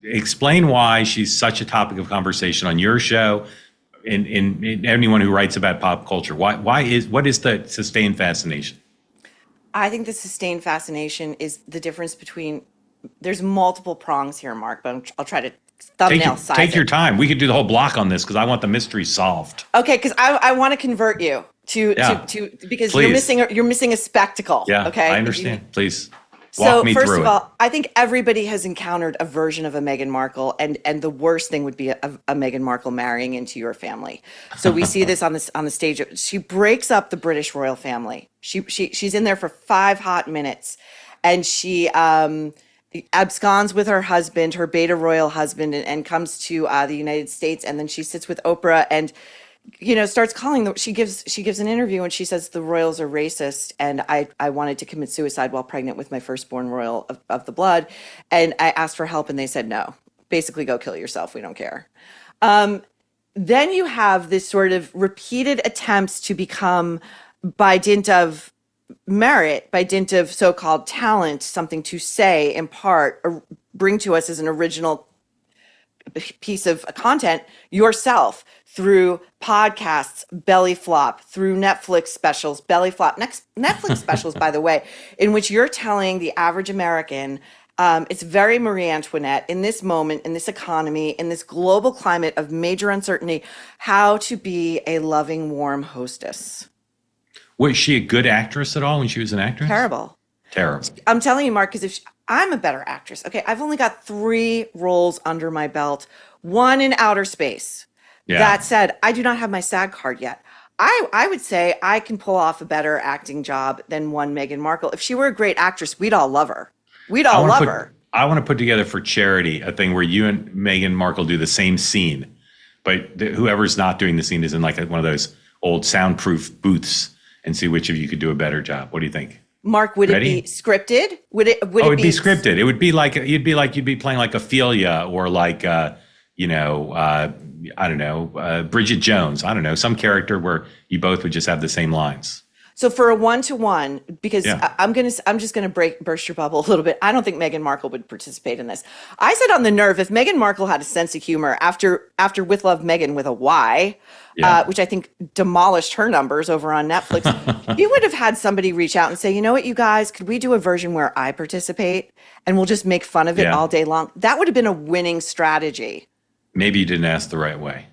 Explain why she's such a topic of conversation on your show and anyone who writes about pop culture. What is the sustained fascination? I think the sustained fascination is the difference between, there's multiple prongs here, Mark, but I'll try to thumbnail size Take your it. time. We could do the whole block on this because I want the mystery solved. Okay, because I want to convert you Yeah, to because please. you're missing a spectacle. Yeah, Okay, I understand. Please walk So me first through of it. all, I think everybody has encountered a version of a Meghan Markle, and the worst thing would be a Meghan Markle marrying into your family. So we see this on the stage. She breaks up the British royal family. She's in there for 5 hot minutes, and she absconds with her husband, her beta royal husband, and comes to the United States, and then she sits with Oprah and starts calling she gives an interview and she says the royals are racist, and I wanted to commit suicide while pregnant with my firstborn royal of the blood, and I asked for help and they said no, basically go kill yourself, we don't care. Then you have this sort of repeated attempts to become, by dint of merit, by dint of so-called talent, something to say, impart, or bring to us as an original piece of content yourself, through podcasts, belly flop, through Netflix specials, belly flop. Next Netflix specials, by the way, in which you're telling the average American, it's very Marie Antoinette in this moment, in this economy, in this global climate of major uncertainty, how to be a loving, warm hostess. Was she a good actress at all when she was an actress? Terrible. Terrible. I'm telling you, Mark, because I'm a better actress. Okay, I've only got 3 roles under my belt, one in outer space. Yeah. That said, I do not have my SAG card yet. I would say I can pull off a better acting job than one Meghan Markle. If she were a great actress, we'd all love her. We'd all love her. I want to put together for charity a thing where you and Meghan Markle do the same scene, but whoever's not doing the scene is in like one of those old soundproof booths, and see which of you could do a better job. What do you think? Mark, would Ready? it be scripted? Would it It'd be scripted. It would be like you'd be playing like Ophelia or like I don't know, Bridget Jones. I don't know, some character where you both would just have the same lines. So for a 1-to-1, because Yeah. I'm just gonna burst your bubble a little bit. I don't think Meghan Markle would participate in this. I said on the nerve, if Meghan Markle had a sense of humor after With Love Meghan with a Y, Yeah. which I think demolished her numbers over on Netflix, you would have had somebody reach out and say, you know what, you guys, could we do a version where I participate and we'll just make fun of it Yeah. all day long? That would have been a winning strategy. Maybe you didn't ask the right way.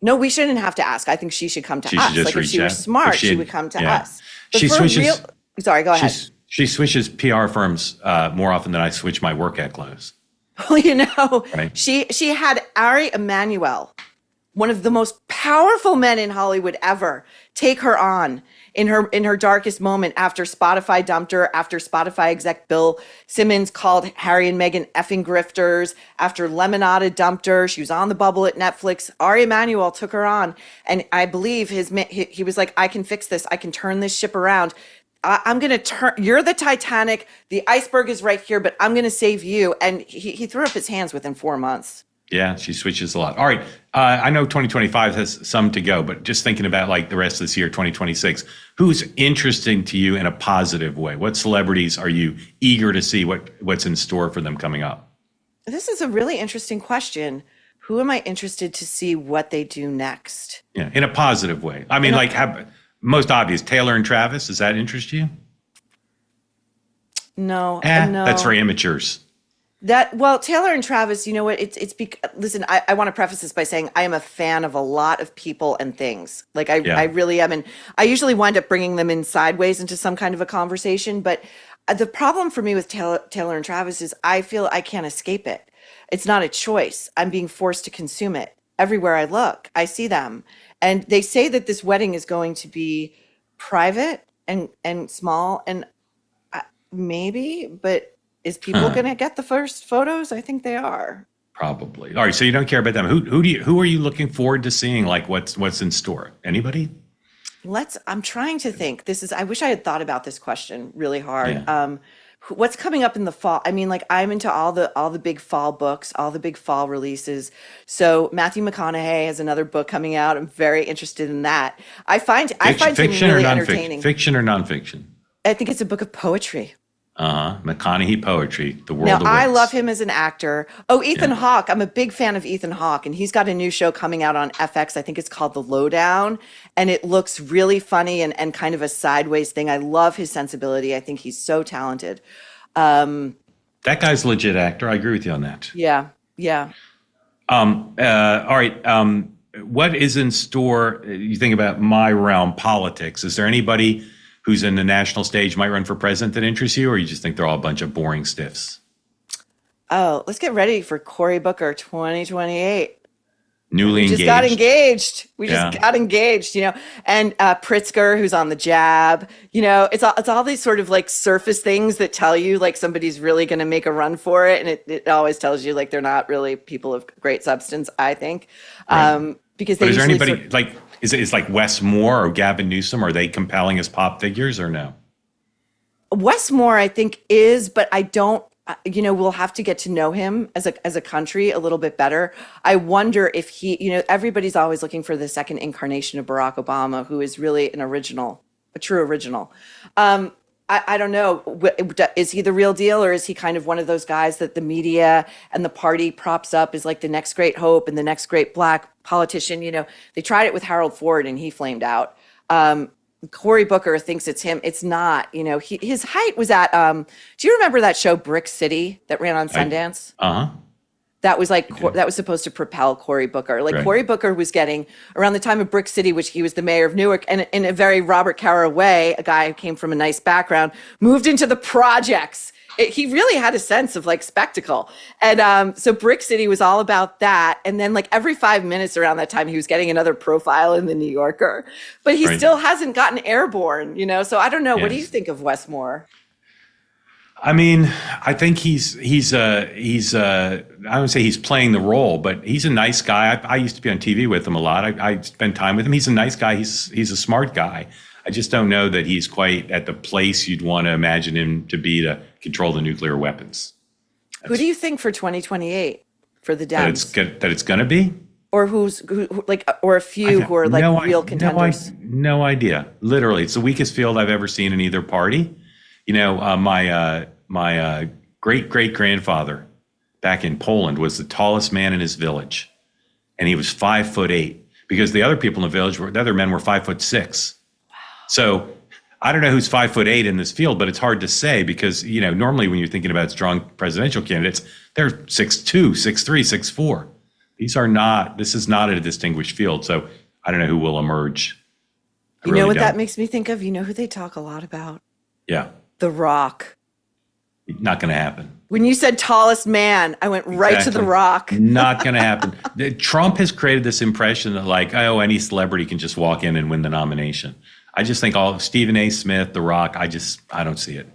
No, we shouldn't have to ask. I think she should come to She should us. just Like if reach she were out. smart, If she had- would come to yeah. us. But She for switches. sorry, go ahead. She switches PR firms more often than I switch my workout clothes. Well, Right. she had Ari Emanuel, one of the most powerful men in Hollywood ever, take her on in her darkest moment after Spotify dumped her, after Spotify exec Bill Simmons called Harry and Meghan effing grifters, after Lemonada dumped her. She was on the bubble at Netflix. Ari Emanuel took her on, and I believe he was like, I can fix this. I can turn this ship around. I'm going to turn, you're the Titanic. The iceberg is right here, but I'm going to save you. And he threw up his hands within 4 months. Yeah, she switches a lot. All right. I know 2025 has some to go, but just thinking about like the rest of this year, 2026, who's interesting to you in a positive way? What celebrities are you eager to see what's in store for them coming up? This is a really interesting question. Who am I interested to see what they do next? Yeah, in a positive way. I mean, most obvious, Taylor and Travis. Does that interest you? No, no. That's for amateurs. Taylor and Travis, you know what? Listen, I want to preface this by saying I am a fan of a lot of people and things. Like I really am. And I usually wind up bringing them in sideways into some kind of a conversation. But the problem for me with Taylor and Travis is I feel I can't escape it. It's not a choice. I'm being forced to consume it. Everywhere I look, I see them. And they say that this wedding is going to be private and small, and maybe, but is people going to get the first photos? I think they are. Probably. All right. So you don't care about them. Who are you looking forward to seeing? Like what's in store? Anybody? I'm trying to think. I wish I had thought about this question really hard. Yeah. What's coming up in the fall? I mean, like I'm into all the big fall books, all the big fall releases. So Matthew McConaughey has another book coming out. I'm very interested in that. I find him Fiction really or nonfiction? entertaining. Fiction or nonfiction? I think it's a book of poetry. McConaughey poetry, the Now, world I love awaits. him as an actor. Oh, Ethan Yeah. Hawke. I'm a big fan of Ethan Hawke, and he's got a new show coming out on FX. I think it's called The Lowdown, and it looks really funny and kind of a sideways thing. I love his sensibility. I think he's so talented. That guy's a legit actor. I agree with you on that. Yeah, yeah. All right. What is in store? You think about my realm, politics. Is there anybody who's in the national stage might run for president that interests you, or you just think they're all a bunch of boring stiffs? Oh, let's get ready for Cory Booker 2028. Newly We just got engaged. engaged. We Yeah. just got engaged, and Pritzker, who's on the jab. It's all these sort of like surface things that tell you like somebody's really going to make a run for it, and it always tells you like they're not really people of great substance. I think, Right. because they But is there usually anybody like is like Wes Moore or Gavin Newsom? Are they compelling as pop figures or no? Wes Moore, I think, is, but I don't. We'll have to get to know him as a country a little bit better. I wonder if everybody's always looking for the second incarnation of Barack Obama, who is really an original, a true original. I don't know. Is he the real deal, or is he kind of one of those guys that the media and the party props up as like the next great hope and the next great black politician? They tried it with Harold Ford and he flamed out. Cory Booker thinks it's him. It's not. His height was at. Do you remember that show Brick City that ran on Sundance? Uh-huh. That was that was supposed to propel Cory Booker. Like Right. Cory Booker was getting around the time of Brick City, which he was the mayor of Newark, and in a very Robert Caro way, a guy who came from a nice background, moved into the projects. He really had a sense of like spectacle, and so Brick City was all about that. And then like every 5 minutes around that time, he was getting another profile in the New Yorker, but he Right. still hasn't gotten airborne. So I don't know. What do you Yes. think of Wes Moore? I mean, I think he's I don't say he's playing the role, but he's a nice guy. I used to be on TV with him a lot. I spend time with him. He's a nice guy. He's a smart guy. I just don't know that he's quite at the place you'd want to imagine him to be to control the nuclear weapons. Who do you think for 2028 for the That it's Dems? good, that it's going to be. Or or a few who are like real contenders? No idea. Literally, it's the weakest field I've ever seen in either party. My great great grandfather back in Poland was the tallest man in his village, and he was 5'8" because the other people in the village the other men were 5'6". So I don't know who's 5'8" in this field, but it's hard to say because normally when you're thinking about strong presidential candidates, they're 6'2", 6'3", 6'4". This is not a distinguished field. So I don't know who will emerge. You know what that makes me think of? You know who they talk a lot about? Yeah, The Rock. not going to happen. When you said tallest man, I went right to The Exactly. Rock. Not going to happen. Trump has created this impression that like, oh, any celebrity can just walk in and win the nomination. I just think all Stephen A. Smith, The Rock. I don't see it.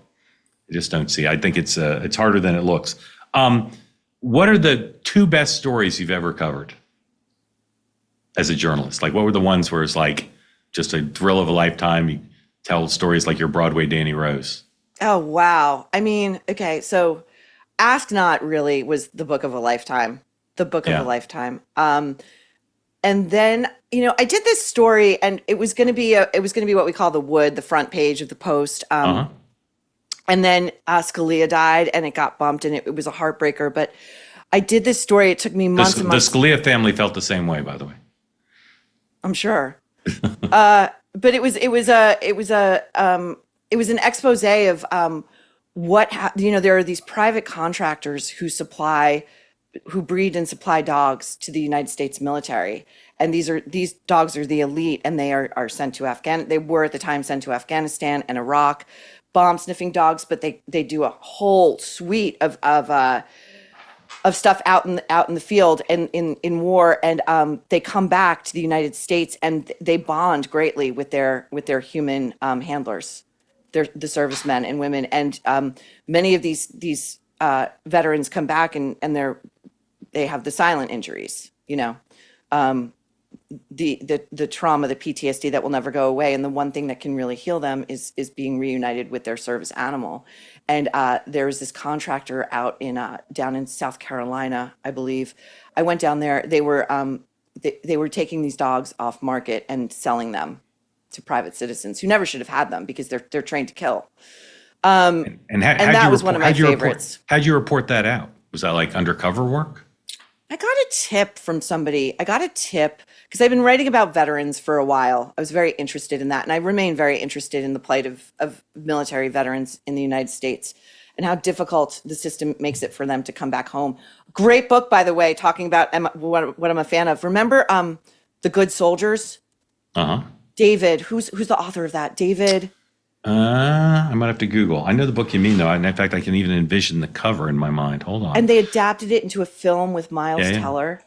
I just don't see it. I think it's harder than it looks. What are the two best stories you've ever covered as a journalist? Like, what were the ones where it's like just a thrill of a lifetime? You tell stories like your Broadway Danny Rose. Oh, wow. I mean, okay, so Ask Not really was the book of a lifetime. The book of Yeah. a lifetime. And then, I did this story and it was going to be what we call the Wood, the front page of the Post. Uh-huh. And then Scalia died and it got bumped and it was a heartbreaker. But I did this story. It took me months The and months. Scalia family felt the same way, by the way. I'm sure. But it was an expose of there are these private contractors who breed and supply dogs to the United States military. And these dogs are the elite, and they are sent to they were at the time sent to Afghanistan and Iraq, bomb sniffing dogs, but they do a whole suite of stuff out in the field and in war, and they come back to the United States and they bond greatly with their human handlers. They're the servicemen and women, and many of these veterans come back and they have the silent injuries, the trauma, the PTSD that will never go away. And the one thing that can really heal them is being reunited with their service animal. And there was this contractor out down in South Carolina, I believe. I went down there. They were taking these dogs off market and selling them to private citizens who never should have had them because they're trained to kill. And that was one of my favorites. How'd you report that out? Was that like undercover work? I got a tip from somebody. I got a tip because I've been writing about veterans for a while. I was very interested in that. And I remain very interested in the plight of military veterans in the United States and how difficult the system makes it for them to come back home. Great book, by the way, talking about what I'm a fan of. Remember The Good Soldiers? Uh-huh. David, who's the author of that? David? I might have to Google. I know the book you mean, though. And in fact, I can even envision the cover in my mind. Hold on. And they adapted it into a film with Miles Teller.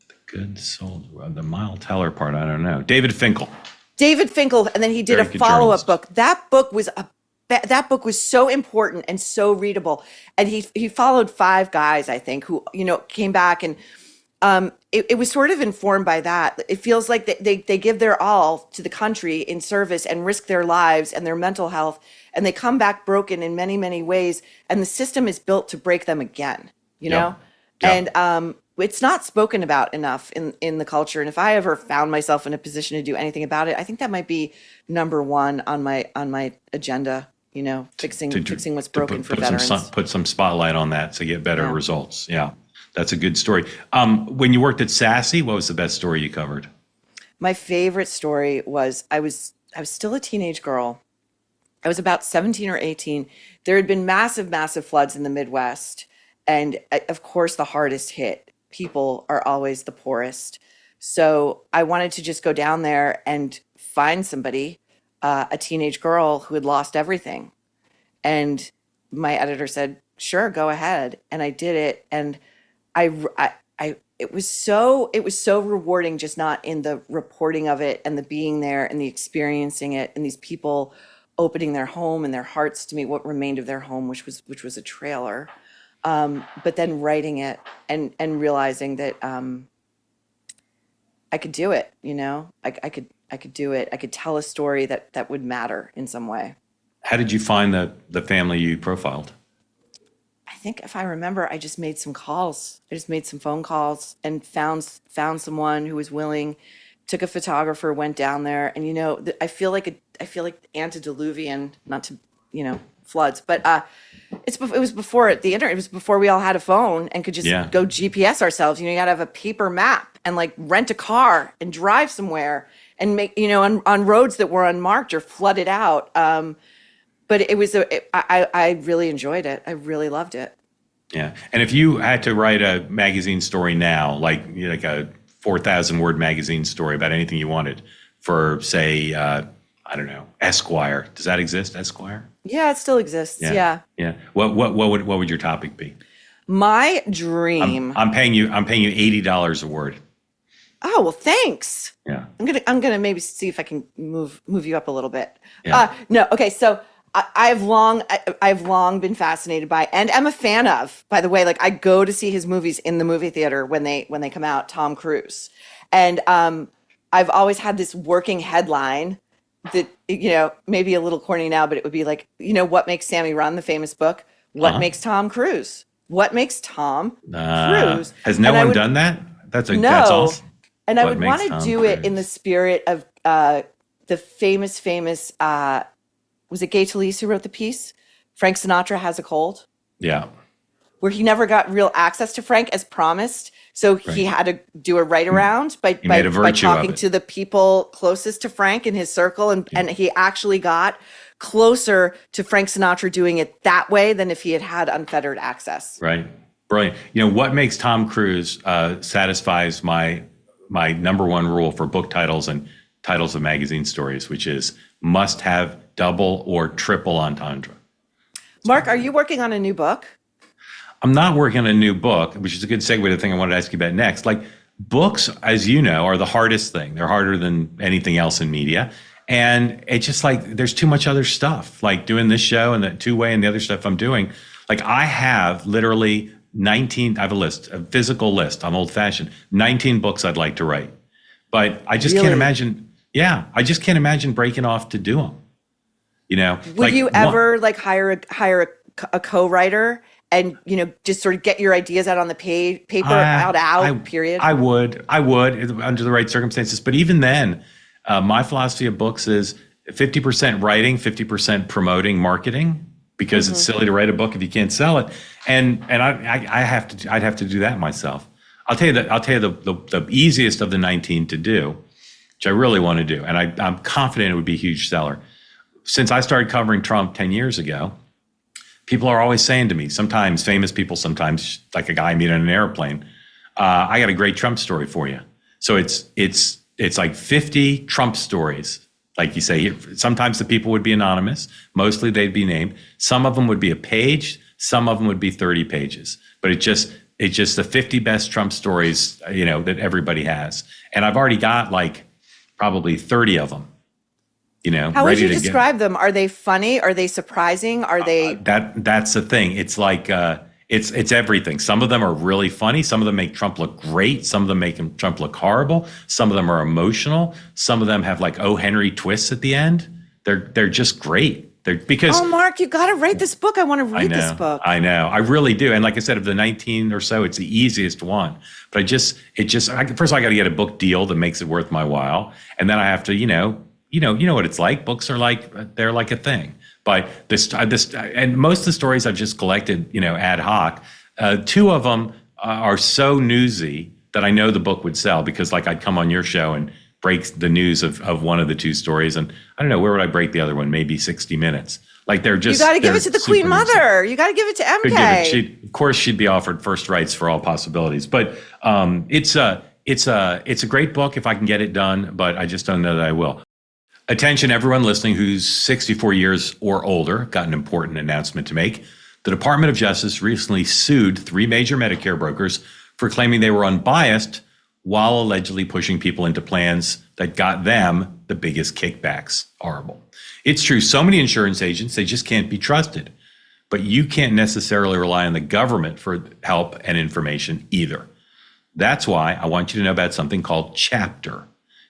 The Good Soldier. The Miles Teller part, I don't know. David Finkel. And then he did a follow-up book. That book was so important and so readable. And he followed 5 guys, I think, who came back, and it was sort of informed by that. It feels like they give their all to the country in service and risk their lives and their mental health, and they come back broken in many, many ways. And the system is built to break them again, you know? Yep. And it's not spoken about enough in the culture. And if I ever found myself in a position to do anything about it, I think that might be number 1 on my agenda. Fixing what's broken for veterans. Put some spotlight on that to get better results. Yeah. That's a good story. When you worked at Sassy, what was the best story you covered? My favorite story was I was still a teenage girl. I was about 17 or 18. There had been massive, massive floods in the Midwest. And of course, the hardest hit people are always the poorest. So I wanted to just go down there and find somebody, a teenage girl who had lost everything. And my editor said, sure, go ahead. And I did it. And it was so rewarding, just not in the reporting of it and the being there and the experiencing it and these people opening their home and their hearts to me, what remained of their home, which was a trailer, but then writing it and realizing that I could do it. I could do it. I could tell a story that would matter in some way. How did you find the family you profiled? I think if I remember, I just made some calls. I just made some phone calls and found someone who was willing, took a photographer, went down there. And, I feel like antediluvian, not to, floods, but it was before the internet. It was before we all had a phone and could just go GPS ourselves. You got to have a paper map and like rent a car and drive somewhere and make, on roads that were unmarked or flooded out. But I really enjoyed it. I really loved it. Yeah. And if you had to write a magazine story now, like a 4,000 word magazine story about anything you wanted for, say, I don't know, Esquire. Does that exist, Esquire? Yeah, it still exists. Yeah. Yeah. What would your topic be? My dream. I'm paying you $80 a word. Oh, well, thanks. Yeah. I'm gonna maybe see if I can move you up a little bit. Yeah. No. Okay. So I've long been fascinated by, and am a fan of, by the way, like I go to see his movies in the movie theater when they come out, Tom Cruise. And I've always had this working headline that, maybe a little corny now, but it would be like, what makes Sammy run, the famous book? What makes Tom Cruise? What makes Tom Cruise? Has no one done that? That's awesome. And I would want to do it in the spirit of the famous was it Gay Talese who wrote the piece? Frank Sinatra Has a Cold. Yeah. Where he never got real access to Frank as promised. So he had to do a write around by talking to the people closest to Frank in his circle. And he actually got closer to Frank Sinatra doing it that way than if he had unfettered access. Right. Brilliant. What makes Tom Cruise satisfies my number 1 rule for book titles and titles of magazine stories, which is must have double or triple entendre. Mark, are you working on a new book? I'm not working on a new book, which is a good segue to the thing I wanted to ask you about next. Like, books, as you know, are the hardest thing. They're harder than anything else in media. And it's just like there's too much other stuff, like doing this show and the two-way and the other stuff I'm doing. Like, I have literally 19, I have a physical list. I'm old-fashioned. 19 books I'd like to write. But I just can't imagine. Yeah, I just can't imagine breaking off to do them. Would you ever hire a co-writer and just sort of get your ideas out on the paper out period? I would under the right circumstances. But even then, my philosophy of books is 50% writing, 50% promoting, marketing, because it's silly to write a book if you can't sell it. And I'd have to do that myself. I'll tell you the easiest of the 19 to do, which I really want to do, and I'm confident it would be a huge seller. Since I started covering Trump 10 years ago, people are always saying to me, sometimes famous people, sometimes like a guy I meet on an airplane, I got a great Trump story for you. So it's like 50 Trump stories. Like you say, sometimes the people would be anonymous. Mostly they'd be named. Some of them would be a page. Some of them would be 30 pages. But it's just the 50 best Trump stories, that everybody has. And I've already got like probably 30 of them, How would ready you to describe them? Are they funny? Are they surprising? Are they? That's the thing. It's like it's everything. Some of them are really funny. Some of them make Trump look great. Some of them make Trump look horrible. Some of them are emotional. Some of them have like O. Henry twists at the end. They're just great. Because Mark, you got to write this book. I want to read this book. I know. I really do. And like I said, of the 19 or so, it's the easiest one. But first of all, I got to get a book deal that makes it worth my while. And then I have to, you know what it's like. Books are they're like a thing. But and most of the stories I've just collected, ad hoc. Two of them are so newsy that I know the book would sell, because like I'd come on your show and break the news of one of the two stories, and I don't know, where would I break the other one? Maybe 60 Minutes. Like they're just. You got to give it to the Queen Mother. You got to give it to MK. Of course, she'd be offered first rights for all possibilities. But it's a great book if I can get it done. But I just don't know that I will. Attention, everyone listening who's 64 years or older. Got an important announcement to make. The Department of Justice recently sued 3 major Medicare brokers for claiming they were unbiased while allegedly pushing people into plans that got them the biggest kickbacks. Horrible. It's true, so many insurance agents, they just can't be trusted. But you can't necessarily rely on the government for help and information either. That's why I want you to know about something called Chapter.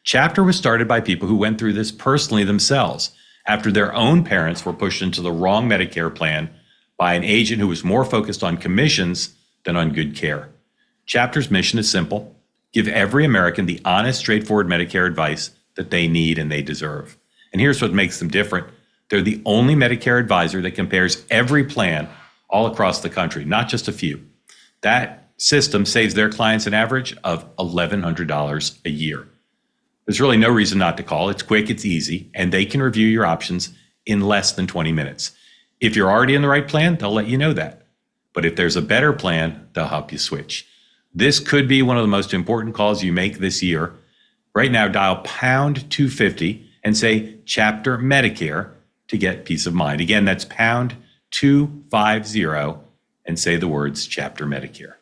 Chapter was started by people who went through this personally themselves after their own parents were pushed into the wrong Medicare plan by an agent who was more focused on commissions than on good care. Chapter's mission is simple: give every American the honest, straightforward Medicare advice that they need and they deserve. And here's what makes them different. They're the only Medicare advisor that compares every plan all across the country, not just a few. That system saves their clients an average of $1,100 a year. There's really no reason not to call. It's quick, it's easy, and they can review your options in less than 20 minutes. If you're already in the right plan, they'll let you know that. But if there's a better plan, they'll help you switch. This could be one of the most important calls you make this year. Right now, dial pound 250 and say Chapter Medicare to get peace of mind. Again, that's pound 250 and say the words Chapter Medicare.